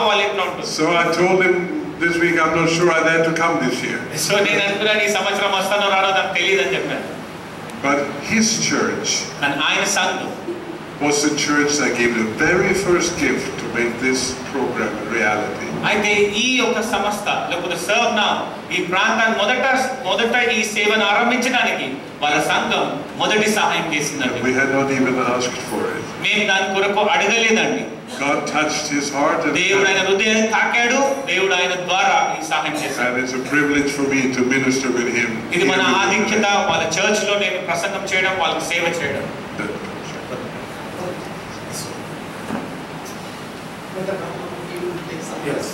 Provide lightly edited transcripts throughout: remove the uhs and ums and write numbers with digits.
వాళ్ళ ఇంట్లో ఉంటుంది. So I told him this week, I'm not sure I dare to come this year. So నేను అనుకున్నాను ఈ సంవత్సరం వస్తానో రానో నాకు తెలియదని చెప్పాను. But his church ఆయన సంఘం was the church that gave the very first gift to make this program a reality. అయితే ఈ యొక్క సంస్థ లేకపోతే సర్వ్ నౌ ఈ ప్రాంతాన్ని మొదట ఈ సేవను ఆరంభించడానికి వాళ్ళ సంఘం మొదటి సహాయం చేసిందండి. We had not even asked for it. మేము దాని కొరకు అడగలేదండి. God touched his heart and దేవుడు ఆయన హృదయాన్ని తాకాడు. దేవుడు ఆయన ద్వారా ఈ సహాయం చేశాడు. And it's a privilege for me to minister with him. ఇది మన ఆధిక్యత. వాళ్ళ చర్చ్ లో నేను ప్రసంగం చేయడం, వాళ్ళకి సేవ చేయడం. Yes.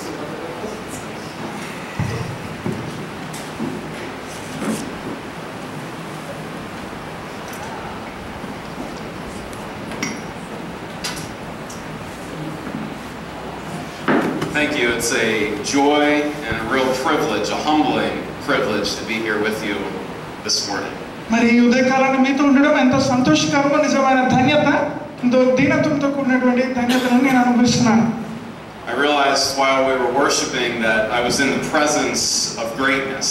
Thank you. It's a joy and a real privilege, a humbling privilege to be here with you this morning. మరి ఈ ఉదయకాలాన్ని మీతో ఉండడం ఎంతో సంతోషకరమైన నిజమైన ధన్యత, ఎంతో దీనత్వంతో కూడినటువంటి ధన్యతను నేను అనుభవిస్తున్నాను. I realized while we were worshiping that I was in the presence of greatness.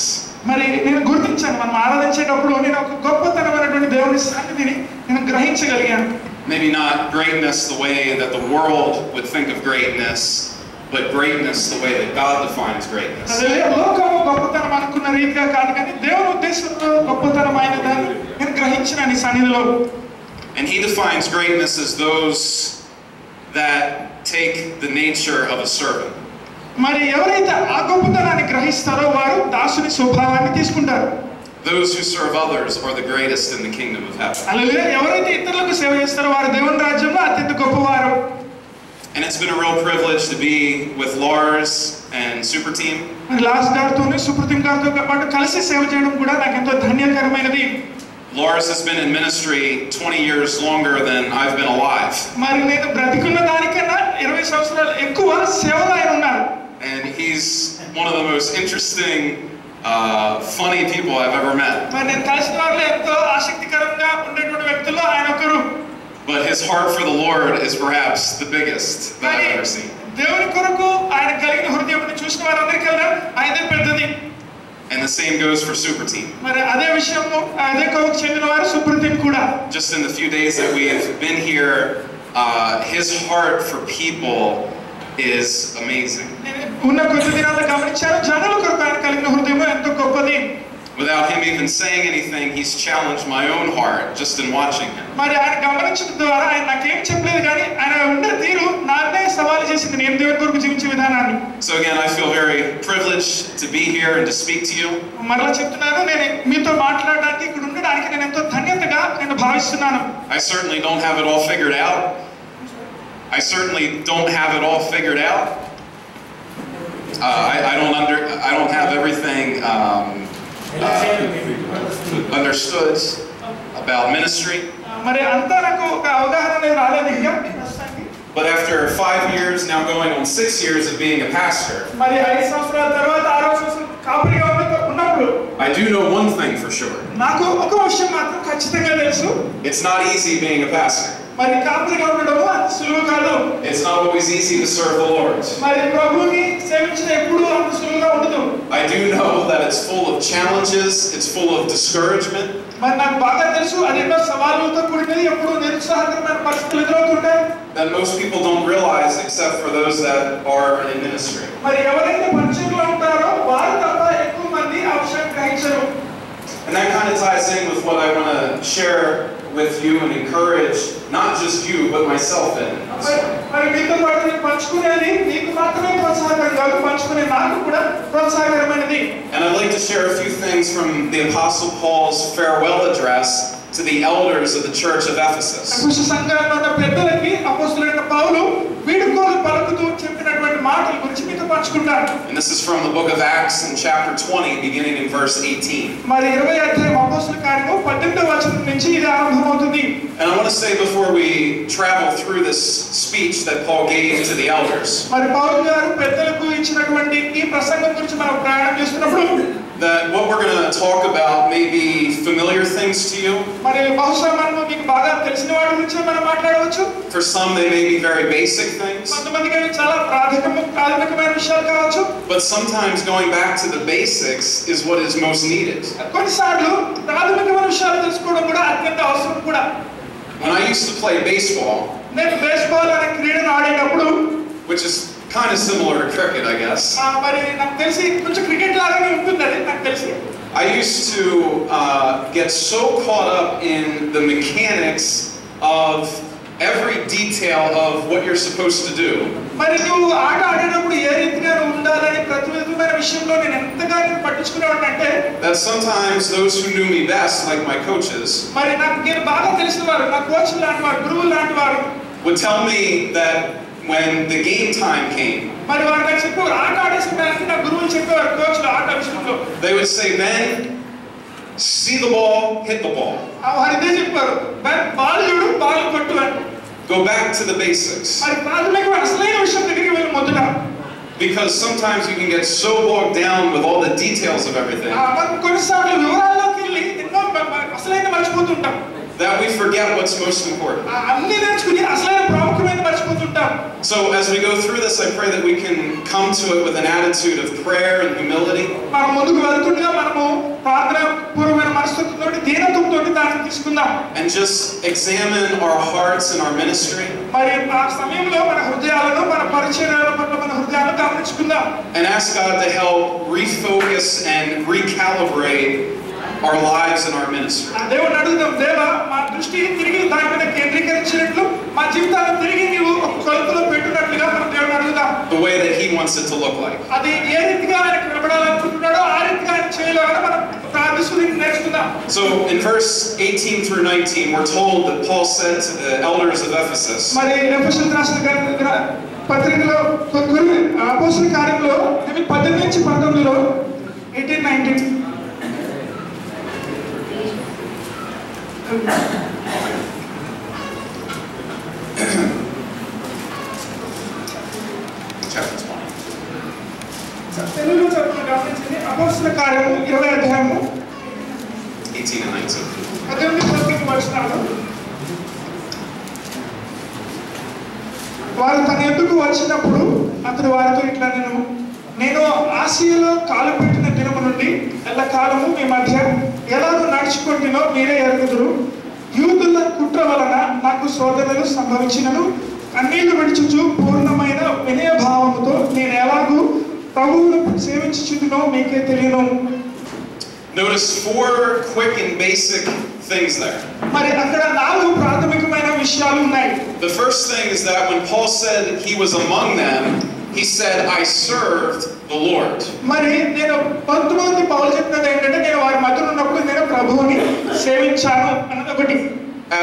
మరి నేను గుర్తించాను, మనం ఆరాధించేటప్పుడు నేను ఒక గొప్పతనమైనటువంటి దేవుని సన్నిధిని నేను గ్రహించగలిగాను. Maybe not greatness the way that the world would think of greatness, but greatness the way that God defines greatness. లోకము గొప్పతనం అనుకున్న రీతిగా కాదు, కానీ దేవుని ఉద్దేశంలో గొప్పతనమైన దాన్ని నేను గ్రహించిన నీ సన్నిధిలో. And he defines greatness as those that take the nature of a servant. మరి ఎవరైతే ఆ గొప్పతనాన్ని గ్రహిస్తారో వారు దాసుని స్వభావాన్ని తీసుకుంటారు. Those who serve others are the greatest in the kingdom of heaven. హల్లెలూయా. ఎవరైతే ఇతరులకు సేవ చేస్తారో వారు దేవుని రాజ్యంలో అత్యంత గొప్పవారు. And it's been a real privilege to be with Lars and Super Team. మరి లార్స్ గారితోనే సూపర్ టీమ్ గారితో పాటు కలిసి సేవ చేయడం కూడా నాకు ఎంతో ధన్యకరమైనది. Lars has been in ministry 20 years longer than I've been alive. మరి నేను బ్రతికున్న దానికన్నా 20 సంవత్సరాలు ఎక్కువ సేవలో ఆయన ఉన్నారు. And he's one of the most interesting, funny people I've ever met. మరి నేను కలిసిన వారిలో ఎంతో ఆసక్తికరంగా ఉండేటువంటి వ్యక్తుల్లో ఆయన ఒకరు. But his heart for the Lord is perhaps the biggest that I've ever seen. దేవుని కొరకు ఆయన కలిగిన హృదయాన్ని చూసిన వారందరికన్నా ఆయనే పెద్దది. And the same goes for Super Team. మరి అదే విషయంలో అదే కోవకు చెందిన వారు సూపర్ టీమ్ కూడా. Just in the few days that we have been here, his heart for people is amazing. ఉన్న కొద్ది దినాలు గమనించాను, జనుల కొరకు ఆయన కలిగిన హృదయం ఎంతో గొప్పది. Without him even saying anything, he's challenged my own heart just in watching him. మరి ఆయన గమనించడం ద్వారా ఆయన నాకేం చెప్పలేదు, కానీ ఆయన ఉండే తీరు నాన్నే సవాలు చేసింది నేను దేవుని కొరకు జీవించే విధానాన్ని. So again, I feel very privileged to be here and to speak to you. మరలా చెప్తున్నాను, నేను మీతో మాట్లాడడానికి ఇక్కడ ఉండడానికి నేను ఎంతో ధన్యతగా నేను భావిస్తున్నాను. I certainly don't have it all figured out. I certainly don't have it all figured out. I don't have everything understood about ministry. మరి అంతా నాకు ఒక అవగాహన రాలేదు ఇంకా. But after 5 years, now going on 6 years of being a pastor, మరి 5 సంవత్సరాల తర్వాత 6వ సంవత్సరం కాపరిగా ఉన్నప్పుడు I do know one thing for sure. నాకు ఒక విషయం మాత్రం ఖచ్చితంగా తెలుసు. It's not easy being a pastor. మరి కాపరిగా ఉండడం అంత సులువు కాదు. It's not always easy to serve the Lord. మరి ప్రభువుని సేవించడం ఎప్పుడూ అంత సులువుగా ఉండదు. I do know that it's full of challenges, it's full of discouragement. మరి నాకు బాగా తెలుసు అది ఎన్నో సవాళ్ళతో కూడినది, ఎప్పుడూ నిరుత్సాహకరమైన పరిస్థితులు ఎదురవుతుంటాయి. That most people don't realize except for those that are in ministry. మరి ఎవరైతే పరిచయంలో ఉంటారో వారు తప్ప ఎక్కువ మంది ఆ విషయం గ్రహించరు. And that kind of ties in with what I want to share with you and encourage not just you but myself in. మరి మీతో పాటు నేను పంచుకునేది మీకు మాత్రమే ప్రోత్సాహకరం కాదు, పంచుకునే నాకు కూడా ప్రోత్సాహకరమైనది. And I'd like to share a few things from the Apostle Paul's farewell address to the elders of the church of Ephesus. ఎఫెసు సంఘంలో ఉన్న పెద్దలకి అపోస్తలుడైన పౌలు వీడుకోలు పలుకుతూ చెప్పినటువంటి మాటల గురించి మీతో పంచుకుంటాను. And this is from the book of Acts in chapter 20 beginning in verse 18. మరి 20వ అధ్యాయం అపోస్తల కార్యము 18వ వచనం నుంచి ఇది ఆరంభమవుతుంది. And I want to say before we travel through this speech that Paul gave to the elders, మరి పౌలు గారు పెద్దలకు ఇచ్చినటువంటి ఈ ప్రసంగం గురించి మనం ప్రయాణం చేస్తున్నప్పుడు that what we're going to talk about may be familiar things to you. మరి బహుశా మనం మీకు బాగా తెలిసిన వాటి గురించి మనం మాట్లాడవచ్చు. For some they may be very basic things. కొంతమందికి అవి చాలా ప్రాథమికమైన విషయాలు కావచ్చు. But sometimes going back to the basics is what is most needed. కొన్నిసార్లు ప్రాథమికమైన విషయాలు తెలుసుకోవడం కూడా అత్యంత అవసరం కూడా. When I used to play baseball, నేను బేస్బాల్ అనే క్రీడను ఆడేటప్పుడు, which is kind of similar to cricket, I guess. మరి నాకు తెలిసి కొంచెం క్రికెట్ లాగానే ఉంటుంది అది నాకు తెలిసి. I used to get so caught up in the mechanics of every detail of what you're supposed to do. మరి నువ్వు ఆట ఆడేటప్పుడు ఏ రీతిగా ఉండాలని ప్రతి విధమైన విషయంలో నేను ఎంతగా పట్టించుకునేవాడినంటే that sometimes those who knew me best, like my coaches, మరి నాకు నేను బాగా తెలిసిన వారు, నా కోచ్లు లాంటి వారు, గురువులు లాంటి వారు would tell me that when the game time came, మరి వారు నాకు చెప్పేవారు, ఆట ఆడే సమయానికి నా గురువులు చెప్పేవారు కోచ్లు ఆట విషయంలో, they would say, "Ben, see the ball, hit the ball." వారు ఇదే చెప్పారు, బాల్ చూడు, బాల్ కొట్టు అని. Go back to the basics. మరి ప్రాథమికమైన అసలైన విషయం దగ్గరికి వెళ్ళి మొదట. Because sometimes you can get so bogged down with all the details of everything కొన్నిసార్లు వివరాల్లోకి వెళ్ళి ఎన్నో అసలైన మర్చిపోతుంటాం. that we forget what's most important. అన్ని నేర్చుకుని అసలైన ప్రాముఖ్యమైన మర్చిపోతుంటాం. So as we go through this, I pray that we can come to it with an attitude of prayer and humility. మనం ముందుకు వెళ్తుండగా మనము ప్రార్థనాపూర్వకమైన మనస్తత్వంతో దీనత్వంతో దాన్ని తీసుకుందాం. And just examine our hearts and our ministry. మరి ఆ సమయంలో మన హృదయాలను, మన పరిచర్యల పట్ల మన హృదయాలను గమనించుకుందాం. And ask God to help refocus and recalibrate our lives and our ministry. దేవుని అడుగుదాం, దేవా మా దృష్టిని తిరిగి దాని మీద కేంద్రీకరించినట్లు, మా జీవితాలను తిరిగి నీవు కొలతలో పెట్టినట్లుగా మనం దేవుని అడుగుదాం. The way that He wants it to look like. అది ఏ రీతిగా ఆయన కనబడాలనుకుంటున్నాడో ఆ రీతిగా ఆయన చేయాలని మనం ప్రార్థిస్తూ నేర్చుకుందాం. So in verse 18 through 19, we're told that Paul said to the elders of Ephesus, మరి ఎఫెసీయులకు రాసిన పత్రికలో అపోస్తలుల కార్యములో 18 నుంచి 19లో 18-19 chapter 20. తెలుగులో చదువుతున్న గమనించండి. అపోస్తలుల కార్యము 20వ అధ్యాయము 18 and 19. 18-19 వచనాలు. వారు తన ఎదుకు వచ్చినప్పుడు అతడు వారితో ఇట్లా, నేను ఆసియాలో కాలు పెట్టిన దినము నుండి ఎల్లకాలము మీ మధ్య ఎలాగో నడుచుకుంటున్నో మీరే ఎరుగుదురు. యూదుల కుట్ర వలన నాకు శోధనలు సంభవించినను కన్నీళ్లు విడిచుచు పూర్ణమైన వినయభావముతో నేను ఎలాగూ ప్రభువును సేవించుచున్నో మీకే తెలియను. Notice 4 quick and basic things there. మరి అక్కడ 4 ప్రాథమికమైన విషయాలు ఉన్నాయి. The first thing is that when Paul said he was among them, he said, "I served the Lord." మరి నేను 19 పౌలు చెప్పినది ఏంటంటే, నేను వారి మధ్యలో ఉన్నప్పుడు నేను ప్రభువుని సేవించాను అన్నది ఒకటి.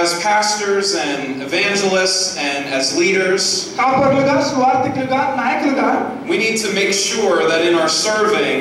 As pastors and evangelists and as leaders, కాపరులుగా, సువార్థికులుగా, నాయకులుగా, we need to make sure that in our serving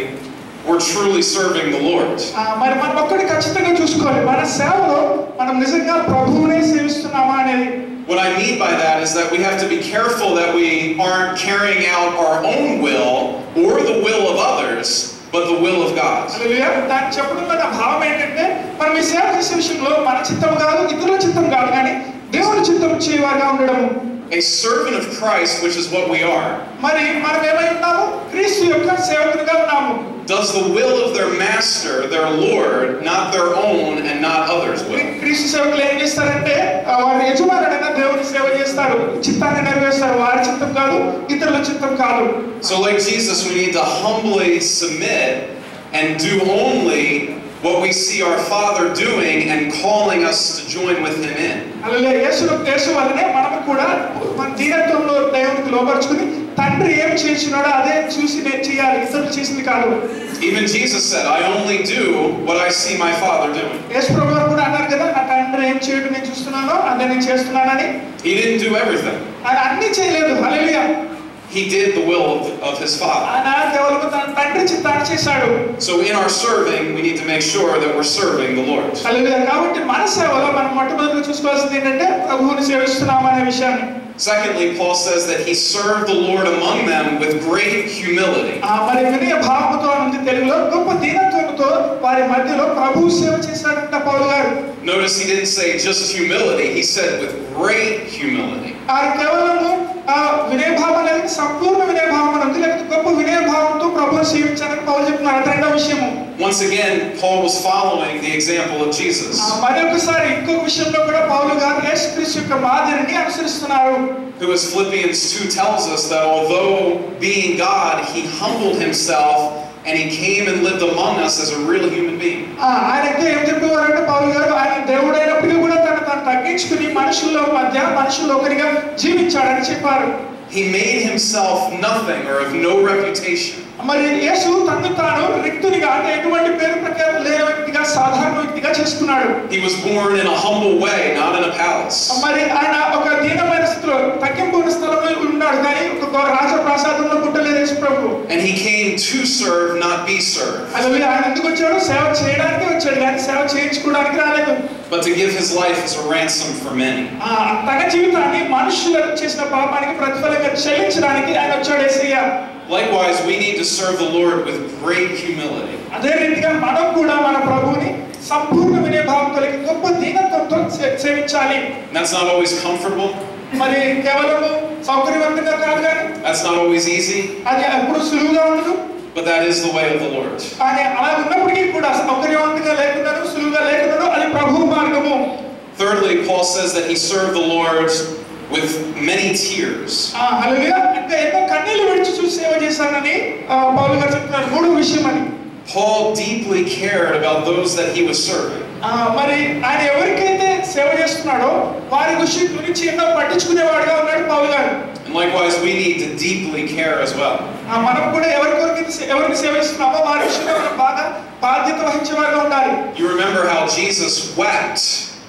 we're truly serving the Lord. మరి మనం ఒక్కటి ఖచ్చితంగా చూసుకోవాలి, మన సేవలో మనం నిజంగా ప్రభువునే సేవిస్తున్నామా అనేది. What I mean by that is that we have to be careful that we aren't carrying out our own will or the will of others, but the will of God. హల్లెలూయా. దాని చెప్పడం వల్ల భావం ఏంటంటే, మనం ఈ సేవ చేసే విషయంలో మన చిత్తం కాదు, ఇతరుల చిత్తం కాదు, కానీ దేవుని చిత్తం చేయవారుగా ఉండడము. A servant of Christ, which is what we are, మరి మనం ఏమై ఉన్నాము? క్రీస్తు యొక్క సేవకులుగా ఉన్నాము. does the will of their master, their Lord, not their own and not others' will. క్రీస్తు సేవకులు ఏం చేస్తారంటే, వారి యజమానుడైన దేవుని సేవ చేస్తారు, చిత్తాన్ని నెరవేరుస్తారు, వారి చిత్తం కాదు, ఇతరుల చిత్తం కాదు. So like Jesus, we need to humbly submit and do only what we see our Father doing and calling us to join with Him in. హల్లెలూయా. యేసు వల్లనే మనం కూడా మన దీనత్వంలో దేవునికి లోబర్చుకుని తండ్రి ఏం చేస్తున్నాడో అదే చూసి నేను చేయాలి, ఇతరులు చేసింది కాదు. Even Jesus said, "I only do what I see my Father doing." యేసు ప్రభువు కూడా అన్నారు కదా, నా తండ్రి ఏం చేయడం నేను చూస్తున్నానో అదే నేను చేస్తున్నానని. He didn't do everything. ఆయన అన్ని చేయలేదు. హల్లెలూయా. he did the will of his Father. ఆయన కేవలం తన తండ్రి చిత్తాన్ని చేశాడు. So in our serving, we need to make sure that we're serving the Lord. హల్లెలూయా. కాబట్టి మన సేవలో మనం మొట్టమొదటిగా చూసుకోవాల్సింది ఏంటంటే ప్రభువుని సేవిస్తున్నామా అనే విషయాన్ని. Secondly, Paul says that he served the Lord among them with great humility. మరి వినయ భావముతో ఉంది తెలుగులో గొప్ప దీనత్వముతో వారి మధ్యలో ప్రభువు సేవ చేశాడంట పౌలు గారు. Notice he didn't say just humility, he said with great humility. కేవలము వినయ భావం అనేది సంపూర్ణ వినయ భావం ఉంది, లేకపోతే గొప్ప వినయ భావంతో ప్రభువుని సేవించాలని పౌలు చెప్తున్నారు. రెండవ విషయము, Once again, Paul was following the example of Jesus. మరొకసారి ఇంకొక విషయంలో కూడా పౌలు గారు యేసుక్రీస్తు యొక్క మాదిరిని అనుసరిస్తున్నారు. Who, as Philippians 2 tells us, that although being God, he humbled himself and he came and lived among us as a real human being. ఆయనకి ఏం చెప్పేవారంటే పౌలు గారు ఆయన దేవుడైనప్పటికీ కూడా తను తగ్గించుకుని మనుషుల్లో ఒకరిగా జీవించాడని చెప్పారు. He made himself nothing or of no reputation. మరి యేసు తనను తాను రిక్తునిగా అంటే ఎటువంటి పేరు ప్రఖ్యాతి లేని వ్యక్తిగా సాధారణ వ్యక్తిగా చేసుకున్నాడు. He was born in a humble way, not in a palace. మరి ఆయన ఒక దీనమైన స్థితిలో తగ్గింపున్న స్థలంలో ఉన్నాడు, కానీ ఒక రాజప్రాసాదంలో పుట్టలేదు యేసు ప్రభు. And he came to serve, not be served. హల్లెలూయా. ఆయన ఎందుకు వచ్చాడు? సేవ చేయడానికి వచ్చాడు, కానీ సేవ చేయించుకోవడానికి రాలేదు. But to give his life as a ransom for many. తన జీవితాన్ని మనుషులకు చేసిన పాపానికి ప్రతిఫలంగా చెల్లించడానికి ఆయన వచ్చాడు యేసయ్య. Likewise, we need to serve the Lord with great humility. అదే రీతిగా మనం కూడా మన ప్రభువుని సంపూర్ణ వినయ భావంతో గొప్ప దీనత్వంతో సేవించాలి. That's not always comfortable. మరి కేవలం సౌకర్యవంతంగా కాదు, కానీ That's not always easy. అది ఎప్పుడు సులువుగా ఉండదు. But that is the way of the Lord. కానీ అలా ఉన్నప్పటికీ కూడా సౌకర్యవంతంగా లేకున్నాను, సులువుగా లేకున్నాను, అది ప్రభువు మార్గము. Thirdly, Paul says that he served the Lord with many tears. హల్లెలూయా. అంటే ఎన్నో కన్నీళ్లు విడిచి చూసి సేవ చేశానని పౌలు గారు చెప్తున్నారు. మూడో విషయం అని, Paul deeply cared about those that he was serving. మరి ఆయన ఎవరికైతే సేవ చేస్తున్నాడో వారి గురించి ఎన్నో పట్టించుకునేవాడుగా ఉన్నాడు పౌలు గారు. And likewise, we need to deeply care as well. మనం కూడా ఎవరికి సేవ చేస్తున్నామో వారి విషయంలో మనం బాగా బాధ్యత వహించేవారుగా ఉండాలి. You remember how Jesus wept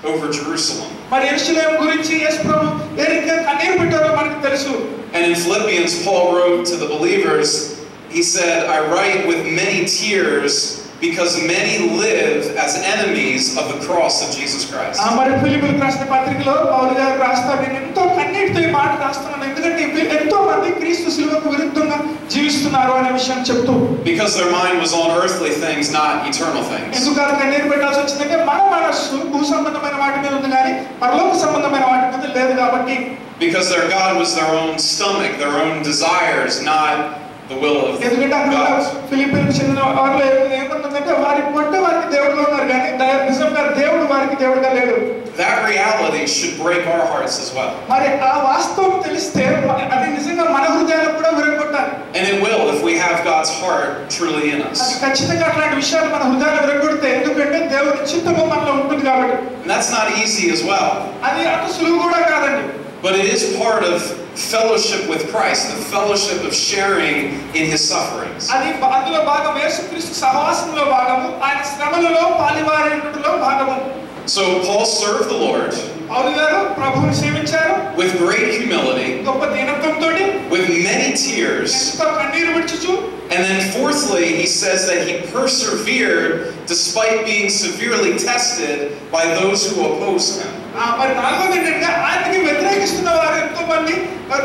over Jerusalem. మరి యెరూషలేము గురించి యేసు ప్రభు ఏ రీతిగా కన్నీరు పెట్టారో మనకు తెలుసు. And in Philippians, Paul wrote to the believers, he said, I write with many tears because many live as enemies of the cross of Jesus Christ. మరి ఫిలిప్పీయులకు రాసిన పత్రికలో పౌలు గారు రాస్తారు, నేను ఎంతో కన్నీటితో ఈ మాట రాస్తున్నాను, ఎందుకంటే ఎంతో మంది క్రీస్తు శిలువకు విరుద్ధంగా జీవిస్తున్నారు అనే విషయం చెప్తూ. Because their mind was on earthly things, not eternal things. ఎందుకు కన్నీరు పెట్టాల్సి వచ్చిందంటే మన మనస్సు భూ సంబంధమైన వాటి మీద ఉంది, కానీ పరలోక సంబంధమైన వాటి మీద లేదు కాబట్టి. Because their God was their own stomach, their own desires, not the will of ఎందుకంటే అక్కడ God. ఫిలిప్పీయులకు చెందిన వారిలో ఏముందంటే వారి పొట్ట వారికి దేవుడుగా ఉన్నారు, కానీ నిజంగా దేవుడు వారికి దేవుడుగా లేడు. That reality should break our hearts as well. మరి ఆ వాస్తవం తెలిస్తే అది నిజంగా మన హృదయాలకు కూడా విరగొట్టాలి. And it will if we have God's heart truly in us. అది ఖచ్చితంగా అట్లాంటి విషయాలు మన హృదయాలు విరగొడితే, ఎందుకంటే దేవుని చిత్తము మనలో ఉంటుంది కాబట్టి. And that's not easy as well. అది అంత సులువు కూడా కాదండి. But it is part of fellowship with Christ, the fellowship of sharing in his sufferings. అది అందులో భాగం, యేసుక్రీస్తు సహవాసంలో భాగము, ఆయన శ్రమలలో పాలివారిలో భాగము. So Paul served the Lord పౌలు గారు ప్రభువుని సేవించారు with great humility, గొప్ప దీనత్వంతో, with many tears. ఎంతో కన్నీరు విడిచుచు. And then fourthly, he says that he persevered despite being severely tested by those who opposed him. మరి నాలుగోది ఏంటంటే ఆయనకి వ్యతిరేకిస్తున్న వారు ఎంతో మంది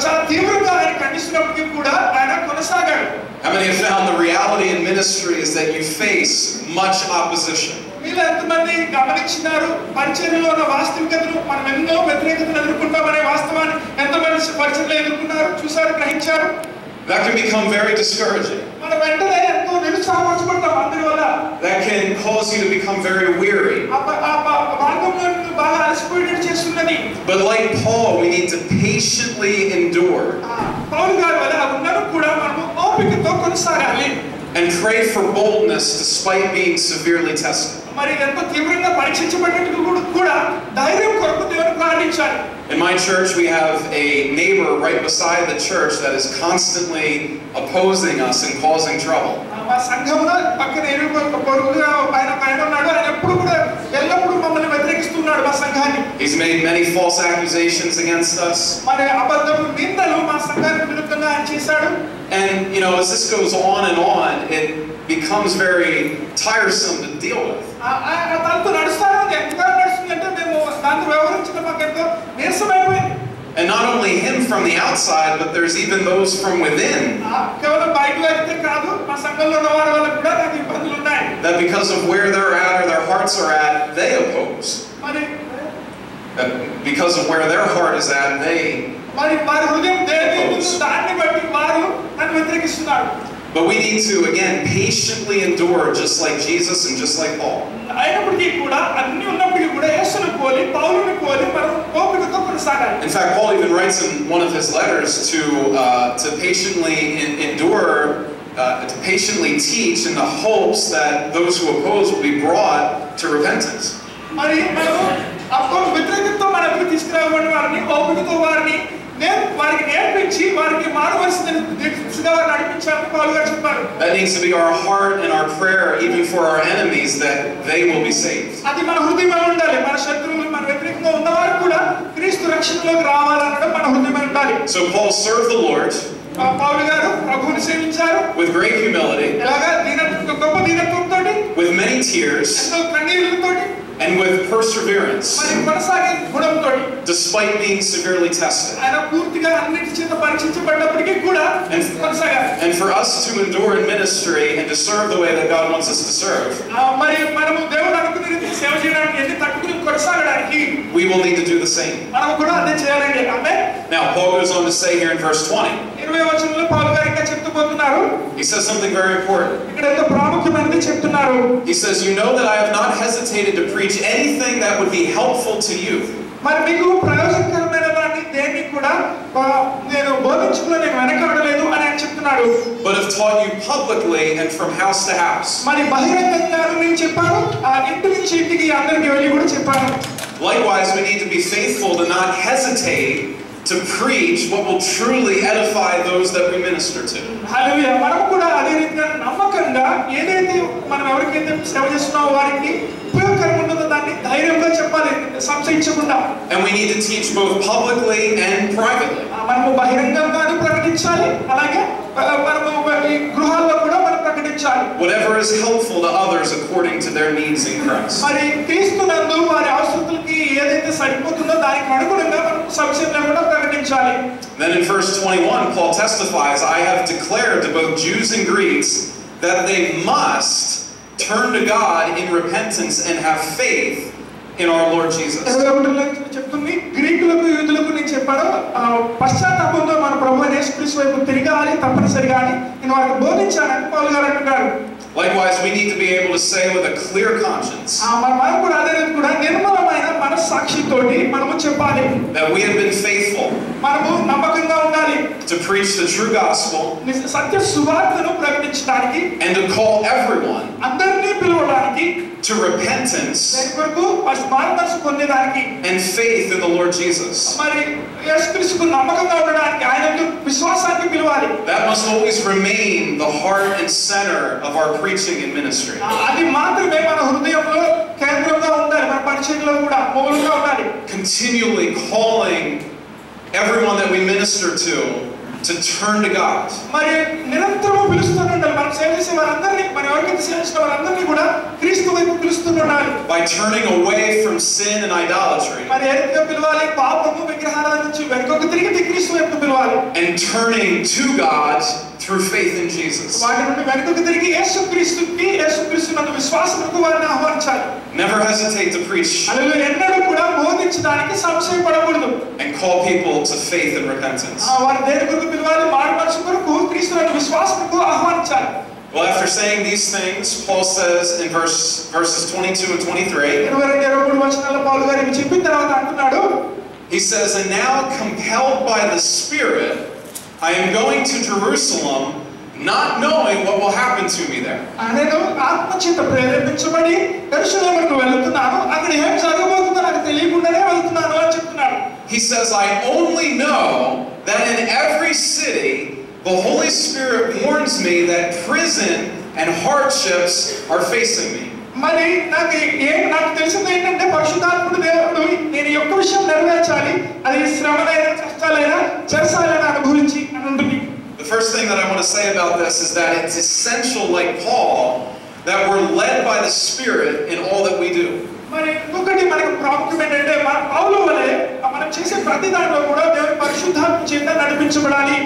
చాలా తీవ్రంగా ఆయన ఖండిస్తున్నప్పటికీ కూడా ఆయన కొనసాగాడు. How many have found the reality in ministry is that you face much opposition? మీరు ఎంతమంది గమనించినారు పరిచర్యలో ఉన్న వాస్తవికతను? మనం ఎన్నో వ్యతిరేకతను ఎదుర్కొంటామనే వాస్తవాన్ని ఎంతమంది పరిచర్యలో ఎదుర్కొన్నారు, చూసారు, గ్రహించారు? That can become very discouraging. మనం వెంటనే ఎంతో నిరుత్సాహపరచబడతాం అందరి వల్ల. That can cause you to become very weary. మార్గంలో బాగా అలసిపోయేటట్టు చేస్తున్నది. But like Paul, we need to patiently endure పౌలు గారి వల్ల ఉన్నది కూడా మనము ఓపికతో కొనసాగాలి. and pray for boldness despite being severely tested. మరి ఎంతో తీవ్రంగా పరీక్షించబడినట్టు కూడా ధైర్యం కొరకు దేవుని ప్రార్థించాలి. In my church, we have a neighbor right beside the church that is constantly opposing us and causing trouble. మా సంఘంలో పక్కన పొరుగుగా పైన ఉన్నాడు, ఆయన ఎప్పుడు కూడా ఎల్లప్పుడూ మమ్మల్ని వ్యతిరేకిస్తూ ఎదుర్కొంటున్నాడు మా సంఘాన్ని. He's made many false accusations against us. మరి అబద్ధపు నిందలు మా సంఘానికి విరుద్ధంగా ఆయన చేశాడు. And you know, as this goes on, it becomes very tiresome to deal with. తనతో నడుస్తాను ఎంతగా నడుస్తుందంటే మేము దాన్ని వ్యవహరించడం మాకు ఎంతో నీరసమైపోయింది. And not only him from the outside, but there's even those from within. కేవలం బయట వ్యక్తే కాదు మా సంఘంలో ఉన్న వారి వల్ల కూడా నాకు ఇబ్బందులు ఉన్నాయి. That because of where they're at or their hearts are at, they oppose. మరి because of where their heart is at, they మరి వారి హృదయం దేని దాన్ని బట్టి వారు నన్ను వ్యతిరేకిస్తున్నారు. But we need to again patiently endure, just like Jesus and just like Paul. అయినప్పటికీ కూడా అన్ని ఉన్నప్పటికీ కూడా యేసుని పోలి పౌలుని పోలి మనం ఓపికతో కొనసాగాలి. In fact, Paul even writes in one of his letters to patiently endure, to patiently teach in the hopes that those who oppose will be brought to repentance. మరి మనం అప్పుడు వ్యతిరేకతతో మన ఎదురు తీసుకురాబడిన వారిని ఓపికతో వారిని వారికి నేర్పించి వారికి మారవలసిన దిశగా నడిపించాలని పౌలు గారు చెప్పారు. That needs to be our heart and our prayer even for our enemies, that they will be saved. అది మన హృదయంలో ఉండాలి. మన శత్రువులు మన వ్యతిరేకంగా ఉన్నవారు కూడా క్రీస్తు రక్షణలోకి రావాలనడం మన హృదయంలో ఉండాలి. So Paul served the Lord పౌలు గారు ప్రభువుని సేవించారు with great humility, ఎలాగా గొప్ప దీనత్వంతో, with many tears, ఎంతో కన్నీళ్లతో, and with perseverance, మరి కొనసాగే గుణంతో, despite being severely tested. ఆయన పూర్తిగా అన్నిటి చేత పరీక్షించబడినప్పటికీ కూడా కొనసాగారు. And for us to endure in ministry and to serve the way that God wants us to serve, మరి మనము దేవుడు అనుకున్న రీతిలో సేవ చేయడానికి ఎన్ని తక్కువ కొనసాగడానికి we will need to do the same. మనం కూడా అదే చేయాలండి. ఆమేన్. Now Paul goes on to say here in verse 20, 20వ వచనంలో పౌలు గారు ఇంకా చెప్తూ పోతున్నారు. he says something very important. ఇక్కడ ఎంతో ప్రాముఖ్యమైనది చెప్తున్నారు. He says, "You know that I have not hesitated to preach anything that would be helpful to you." మరి మీకు ప్రయోజనకరమైన వాటిని దేన్ని కూడా నేను బోధించడంలో నేను వెనకాడలేదు అని ఆయన చెప్తున్నాడు. But have taught you publicly and from house to house. మరి బహిరంగంగా నేను చెప్పాను, ఇంటి నుంచి ఇంటికి అందరికి వెళ్ళి కూడా చెప్పాను. Likewise, we need to be faithful to not hesitate to preach what will truly edify those that we minister to. హల్లెలూయా. మనం కూడా అదే రీతిగా నమ్మకంగా ఏదైతే మనం ఎవరికైతే సేవ చేస్తున్నామో వారికి ఉపయోగకరంగా ఉంటుందో దాన్ని ధైర్యంగా చెప్పాలి, సంశయించకుండా. And we need to teach both publicly and privately. మనము బహిరంగంగాను ప్రకటించాలి, అలాగే మనము ఈ గృహాల్లో కూడా మనం ప్రకటించాలి. Whatever is helpful to others according to their needs in Christ. మరి క్రీస్తునందు వారి అవసరతలకి ఏదైతే సరిపోతుందో దానికి అనుగుణంగా మనం సంశయం లేకుండా ప్రకటించాలి. Then in verse 21, Paul testifies, "I have declared to both Jews and Greeks that they must turn to God in repentance and have faith in our Lord Jesus." చెప్తుంది, గ్రీకులకు యూదులకు నేను చెప్పాను, పశ్చాత్తాపంతో మన ప్రభువైన యేసుక్రీస్తు వైపు తిరగాలి తప్పనిసరిగా అని నేను వారికి బోధించానని పౌలు గారు అంటున్నారు. Likewise, we need to be able to say with a clear conscience మనం కూడా అదే కూడా నిర్మలమైన మనస్సాక్షితోటి మనము చెప్పాలి that we have been faithful మనము నమ్మకంగా ఉండాలి to preach the true gospel సత్య సువార్తను ప్రకటించడానికి and to call everyone అందరినీ పిలవడానికి to repentance మారుమనసు పొందడానికి and faith in the Lord Jesus. మరి యేసుక్రీస్తుకు నమ్మకంగా ఉండడానికి ఆయనకు విశ్వాసానికి పిలవాలి. That must always remain the heart and center of our preaching and ministry. అది మాత్రమే మన హృదయంలో కేంద్రంగా ఉండాలి, మన పరిచర్యలో కూడా మూలంగా ఉండాలి. Continually calling everyone that we minister to turn to God. మరి నిరంతరం పిలుస్తూనే ఉండాలి. మనం సేవ చేసే వారందరినీ, మనం ఎవరికైతే సేవ చేసిన వారందరినీ కూడా క్రీస్తు వైపు పిలుస్తూనే ఉండాలి. By turning away from sin and idolatry. మరి ఏ రీతిగా పిలవాలి? పాపము విగ్రహాల నుంచి వెనుకకు తిరిగి క్రీస్తు వైపు పిలవాలి. And turning to God through faith in Jesus. వాటి నుండి వెనుకకు తిరిగి యేసుక్రీస్తునందు విశ్వాసముతో వారిని ఆహ్వానించాలి. Never hesitate to preach. హల్లెలూయా. ఎన్నడూ కూడా బోధించడానికి సంశయపడకూడదు. And call people to faith and repentance. వారి దేని కొరకు పిలవాలి? మారు మనసు కొరకు క్రీస్తునందు విశ్వాసముతో ఆహ్వానించాలి. Well, after saying these things, Paul says in verses 22 and 23, 22-23 వచనాల్లో పౌలు గారు ఇవి చెప్పిన తర్వాత అంటున్నాడు, he says, "And now compelled by the Spirit, I am going to Jerusalem, not knowing what will happen to me there." నేను ఆత్మచేత ప్రేరేపించబడి యెరూషలేముకు వెళ్తున్నాను, అక్కడ ఏం జరగబోతుందో నాకు తెలియకుండానే వెళ్తున్నాను అని చెప్తున్నాడు. He says, "I only know that in every city the Holy Spirit warns me that prison and hardships are facing me." మరి నాకు తెలిసింది ఏంటంటే పరిశుద్ధాత్ముడు దేవుడు నేను ఈ ఒక్క విషయం నెరవేర్చాలి, అది శ్రమలైనా కష్టాలైనా చెరసాలైనా అనుభవించి అని ఉంటుంది. The first thing that I want to say about this is that it's essential, like Paul, that we're led by the Spirit in all that we do. మరి ఇంకొకటి మనకు ప్రాముఖ్యం ఏంటంటే పౌలు వలె మనం చేసే ప్రతి దాంట్లో కూడా దేవుని పరిశుద్ధాత్మ చేత నడిపించబడాలి.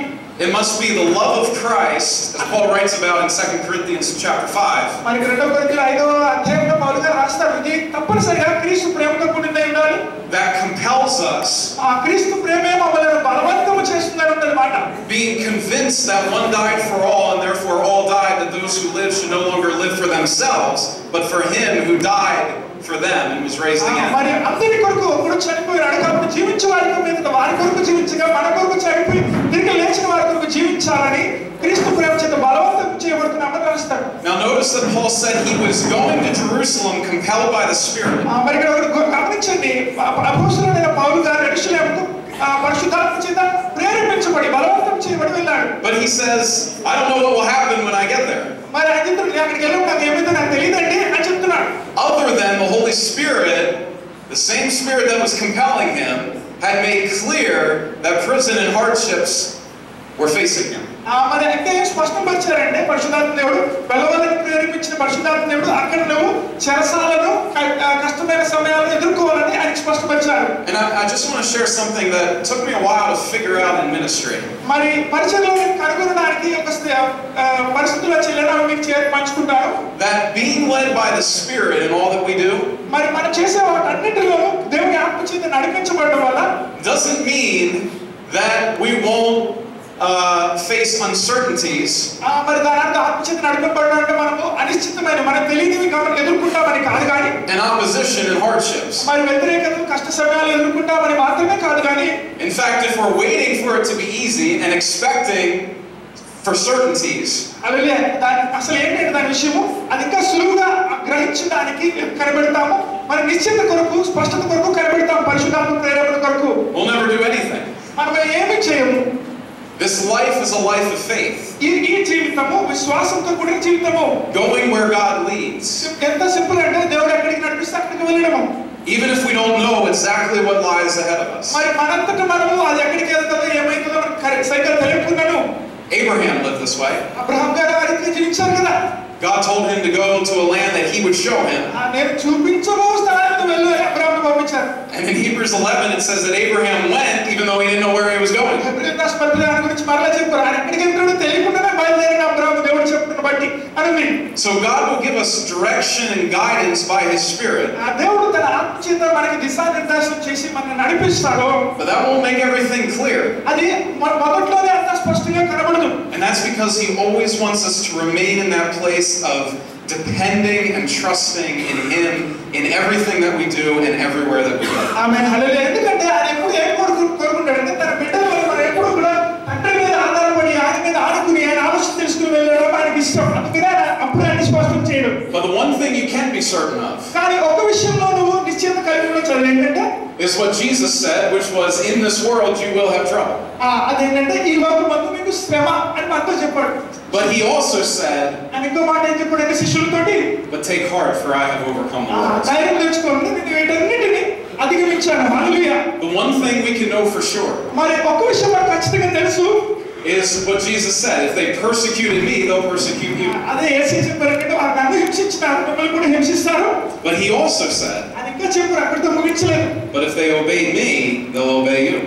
It must be the love of Christ, as Paul writes about in 2 Corinthians chapter 5. మనకి 2 కొరింథీయుల 5వ అధ్యాయంలో పౌలు గారు రాస్తారు, ఇది తప్పనిసరిగా క్రీస్తు ప్రేమతో కూడినదై ఉండాలి. That compels us, ఆ క్రీస్తు ప్రేమే మనల్ని బలవంతం చేస్తుందని ఉందన్నమాట. being convinced that one died for all and therefore all died, that those who live should no longer live for themselves, but for him who died for them and was raised again. మరి అందరి కొరకు ఒకడు చనిపోయాడు కాబట్టి జీవించే వారి మీద వారి కొరకు జీవించగా మన కొరకు చనిపోయి తిరిగి లేచిన వారి కొరకు జీవించాలని క్రీస్తు ప్రేమ చేత బలవంతం చేయబడుతున్నామని రాస్తాడు. Now notice that Paul said he was going to Jerusalem compelled by the Spirit. మరి ఇక్కడ గమనించండి, అపోస్తలుడైన పౌలు గారు యెరూషలేముకు పరిశుద్ధాత్మ చేత ప్రేరేపించబడి బలవంతం చేయబడి వెళ్ళాడు. But he says, I don't know what will happen when I get there. మరి అక్కడికి వెళ్ళినప్పుడు నాకు ఏమైందో నాకు తెలియదండి అని చెప్తున్నాడు. Other than the Holy Spirit, the same Spirit that was compelling him, had made clear that prison and hardships were facing him. మరి అంటే స్పష్టపరిచారంటే పరిశుద్ధాత్మ దేవుడు వెళ్ళవాలని ప్రేరేపించిన పరిశుద్ధాత్మ దేవుడు అక్కడ నువ్వు చెరసాలను కష్టమైన సమయాలను ఎదుర్కోవాలని ఆయన స్పష్టపరిచారు. And I just want to share something that took me a while to figure out in ministry. మరి పరిచర్యలో కనుగొనడానికి ఒక పరిస్థితుల చెల్లెలను మీకు పంచుకుంటాను. That being led by the Spirit in all that we do, మరి మనం చేసే వాటన్నిటిలో దేవుని ఆత్మ చేత నడిపించబడడం వల్ల doesn't mean that we won't face uncertainties. మరి దాని అర్థం ఆత్మ చేత నడిపించబడడం అంటే మనము అనిశ్చితమైన మనకు తెలియనివి ఎదుర్కొంటామని కాదు కానీ, and opposition and hardships. మరి వ్యతిరేకతలు కష్ట సమయాలు ఎదుర్కొంటామని మాత్రమే కాదు కానీ, in fact, if we're waiting for it to be easy and expecting for certainties, అసలు ఏంటంటే దాని విషయము అది ఇంకా సులువుగా గ్రహించడానికి కనిపెడతాము, మరి నిశ్చిత కొరకు స్పష్టత కొరకు కనిపెడతాము, పరిశుద్ధాత్మ ప్రేరేపణ కొరకు. we'll never do anything. మనం ఏమీ చేయము. This life is a life of faith. ఈ జీవితము విశ్వాసంతో కూడిన జీవితము. Going where God leads. ఎంత సింపుల్ అంటే దేవుడు ఎక్కడికి నడిపిస్తే అక్కడికి వెళ్ళడము. Even if we don't know exactly what lies ahead of us. మరి మనంతట మనము అది ఎక్కడికి వెళ్తామో ఏమైతుందో మనకు సరిగ్గా తెలియకున్నాను. Abraham lived this way. Abraham గారు ఆ రీతిగా జీవించారు కదా. God told him to go to a land that he would show him. నేను చూపించబో స్థలానికి వెళ్ళు అబ్రహాంను పంపించారు. And in Hebrews 11 it says that Abraham went even though he didn't know where he was going. దాని గురించి మరలా చెప్పారు, ఆయన ఎక్కడికి వెళ్తాడో తెలియకుండానే బయలుదేరిన అబ్రహాము దేవుడు చెప్తున్న బట్టి అని. So God will give us direction and guidance by his Spirit. ఆ దేవుడు తన ఆత్మ చేత మనకి దిశానిర్దేశం చేసి మనల్ని నడిపిస్తాడు. But that won't make everything clear. అది మొదట్లోనే అంత స్పష్టంగా కనబడదు. And that's because he always wants us to remain in that place of depending and trusting in him in everything that we do and everywhere that we go. ఆమేన్, హల్లెలూయా. ఎందుకంటే ఆయన ఎప్పుడు ఏం కోరుకుంటాడంటే తన బిడ్డల వల్ల మనం ఎప్పుడు కూడా తండ్రి మీద ఆధారపడి ఆయన మీద ఆడుకుని ఆయన ఆలోచన తెలుసుకుని వెళ్ళడం ఆయనకి ఇష్టం. అందుకనే అప్పుడు ఆయన స్పష్టం చేయడం. But the one thing you can be certain of, కానీ ఒక విషయంలో నువ్వు నిశ్చయత కలిగి ఉండొచ్చు, ఏంటంటే is what Jesus said, which was, in this world you will have trouble. అదేంటంటే ఈ లోకమందు మీకు శ్రమ అని మనతో చెప్పాడు. But he also said, అని ఇంకో మాట ఏం చెప్పాడంటే శిష్యులతోటి, but take heart for I have overcome the world. ధైర్యం తెచ్చుకోండి, నేను వీటన్నిటిని అధిగమించాను. హల్లెలూయా. The one thing we can know for sure మరి ఒక విషయం మనకు ఖచ్చితంగా తెలుసు, is what Jesus said, if they persecuted me, they'll persecute you. అదే యేసు చెప్పారంటే వారు నన్ను హింసించినారు, మిమ్మల్ని కూడా హింసిస్తారు. But he also said, అని ఇంకా చెప్పారు, అక్కడితో ముగించలేదు. but if they obey me, they'll obey you.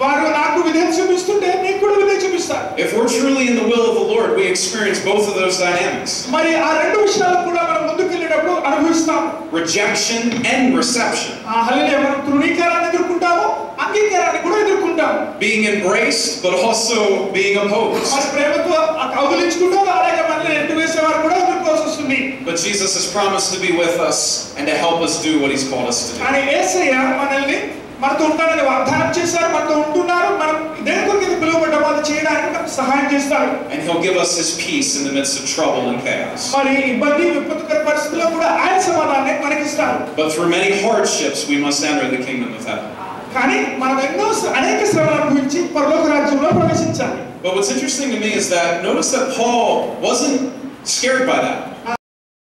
వారు నాకు విధేయత చూపిస్తుంటే నీకు కూడా విధేయత చూపిస్తారు. If we're truly in the will of the Lord, we experience both of those dynamics. మరి ఆ రెండు విషయాలు కూడా మనం ముందుకు వెళ్ళేటప్పుడు అనుభవిస్తాం. Rejection and reception. హల్లెలూయా. మనం తృణీకరణాన్ని ఎదుర్కొంటాము, అంగీకారాన్ని కూడా ఎదుర్కొంటాము. Being embraced, but also being opposed. మన ప్రేమతో కౌగిలించుకుంటాం, అలాగే మనల్ని నెట్టివేసేవారు కూడా ఎదుర్కోవాల్సి వస్తుంది. But Jesus has promised to be with us and to help us do what he's called us to do. అని యేసయ్య మనల్ని మనతో ఉంటానని వాగ్దానం చేశారు, మనతో ఉంటున్నారు. మనం దేని కొరకు పిలువబడ్డామో అది చేయడానికి మనకు సహాయం చేస్తాడు. And he'll give us his peace in the midst of trouble and chaos. మరి ఇబ్బంది విపత్తుకర పరిస్థితుల్లో కూడా ఆయన సమాధానాన్ని మనకి ఇస్తాడు. But through many hardships we must enter the kingdom of heaven. కానీ మనం అనేక శ్రమలు అనుభవించి పరలోక రాజ్యంలో ప్రవేశించాలి. But what's interesting to me is that notice that Paul wasn't scared by that.